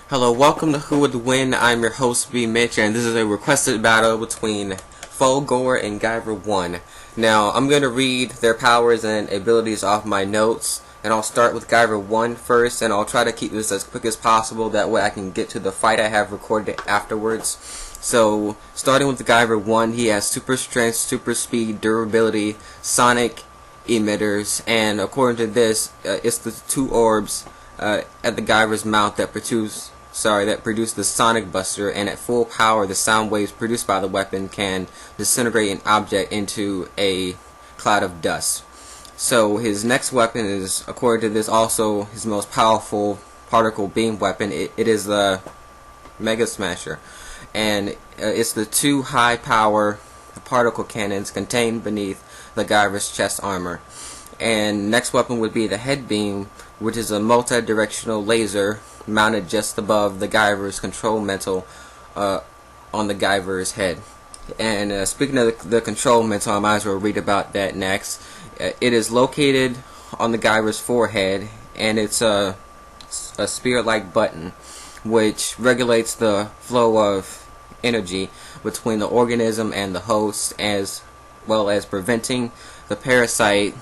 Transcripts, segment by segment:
Hello, welcome to Who Would Win. I'm your host, B. Mitch, and this is a requested battle between Fulgore and Guyver 1. Now, I'm going to read their powers and abilities off my notes, and I'll start with Guyver 1 first, and I'll try to keep this as quick as possible, that way I can get to the fight I have recorded afterwards. So, starting with the Guyver 1, he has super strength, super speed, durability, sonic emitters, and according to this, it's the two orbs at the Guyver's mouth that produce the sonic buster, and at full power the sound waves produced by the weapon can disintegrate an object into a cloud of dust. So his next weapon is, according to this, also his most powerful particle beam weapon. It is the Mega Smasher, and it's the two high power particle cannons contained beneath the Guyver's chest armor. And next weapon would be the head beam, which is a multi-directional laser mounted just above the Guyver's control mantle on the Guyver's head. And speaking of the control mantle, I might as well read about that next. It is located on the Guyver's forehead, and it's a spear-like button which regulates the flow of energy between the organism and the host, as well as preventing the parasite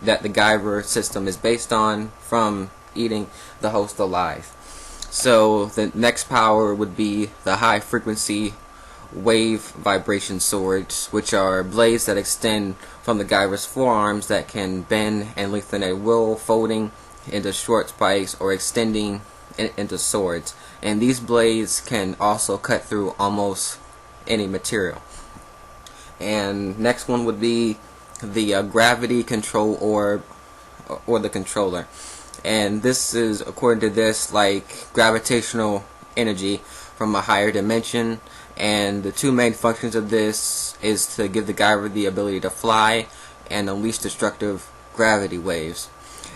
that the Guyver system is based on from eating the host alive. So the next power would be the high frequency wave vibration swords, which are blades that extend from the Guyver's forearms that can bend and lengthen at will, folding into short spikes or extending into swords. And these blades can also cut through almost any material. And next one would be the gravity control orb, or the controller. And this is, according to this, like gravitational energy from a higher dimension. And the two main functions of this is to give the Guyver the ability to fly and unleash destructive gravity waves.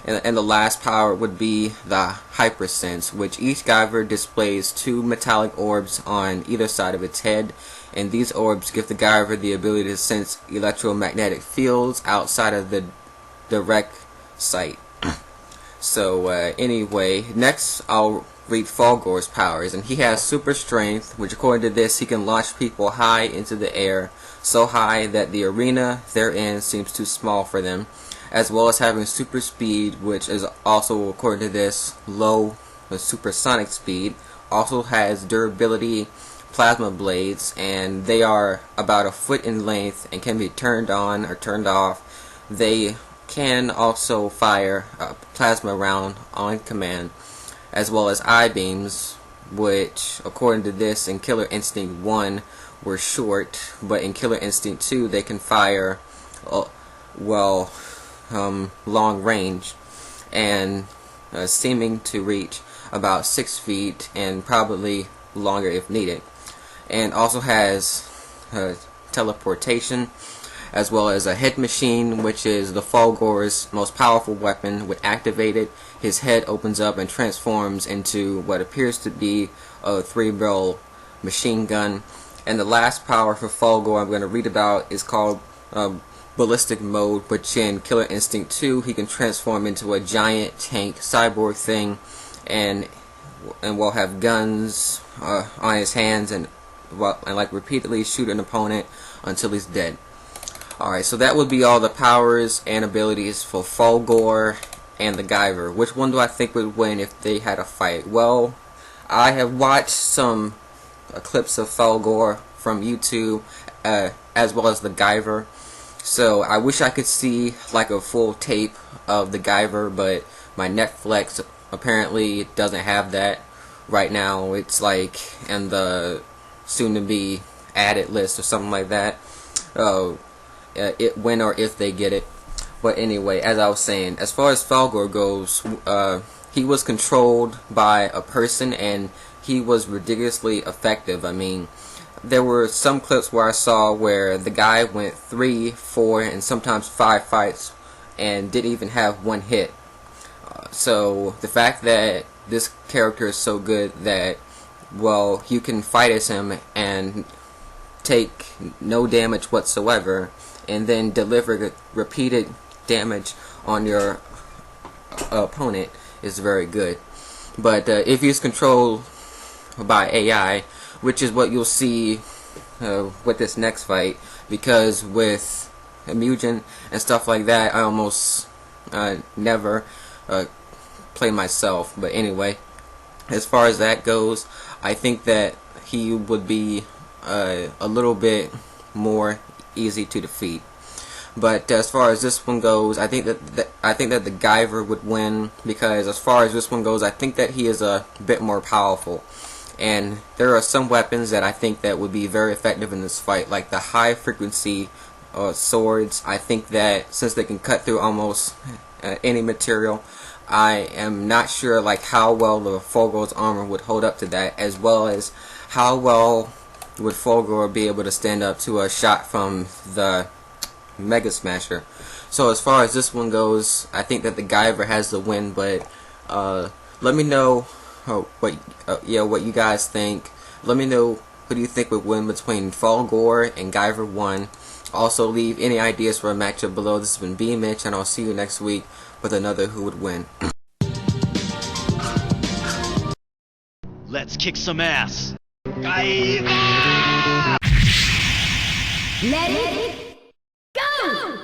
And the last power would be the hypersense, which each Guyver displays two metallic orbs on either side of its head, and these orbs give the Guyver the ability to sense electromagnetic fields outside of the direct sight. So anyway, next I'll read Fulgore's powers, and he has super strength, which according to this he can launch people high into the air, so high that the arena they're in seems too small for them, as well as having super speed, which is also, according to this, low supersonic speed. Also has durability, plasma blades, and they are about a foot in length and can be turned on or turned off. They can also fire a plasma round on command, as well as I-beams, which according to this in Killer Instinct 1 were short, but in Killer Instinct 2 they can fire long range, and seeming to reach about 6 feet and probably longer if needed. And also has teleportation, as well as a head machine, which is the Fulgore's most powerful weapon. When activated, his head opens up and transforms into what appears to be a 3-barrel machine gun. And the last power for Fulgore I'm going to read about is called Ballistic Mode, which in Killer Instinct 2 he can transform into a giant tank cyborg thing, and will have guns on his hands, and like repeatedly shoot an opponent until he's dead. Alright, so that would be all the powers and abilities for Fulgore and the Guyver. Which one do I think would win if they had a fight? Well, I have watched some clips of Fulgore from YouTube, as well as the Guyver. So I wish I could see like a full tape of the Guyver, but my Netflix apparently doesn't have that right now. It's like in the soon-to-be added list or something like that. When or if they get it. But anyway, as I was saying, as far as Fulgore goes, he was controlled by a person, and he was ridiculously effective. I mean, there were some clips where I saw where the guy went 3, 4, and sometimes 5 fights and didn't even have one hit. So the fact that this character is so good that, well, you can fight as him and take no damage whatsoever, and then deliver repeated damage on your opponent, is very good. But if he's controlled by AI, which is what you'll see with this next fight, because with Mugen and stuff like that, I almost never play myself. But anyway, as far as that goes, I think that he would be a little bit more easy to defeat. But as far as this one goes, I think that the Guyver would win, because as far as this one goes, I think that he is a bit more powerful. And there are some weapons that I think that would be very effective in this fight, like the high frequency swords. I think that since they can cut through almost any material, I am not sure like how well the Fulgore's armor would hold up to that, as well as how well would Fulgore be able to stand up to a shot from the Mega Smasher. So as far as this one goes, I think that the Guyver has the win. But let me know what you guys think. Let me know who do you think would win between Fulgore and Guyver 1. Also leave any ideas for a matchup below. This has been B Mitch, and I'll see you next week with another Who Would Win. Let's kick some ass. Guyver! Let it go!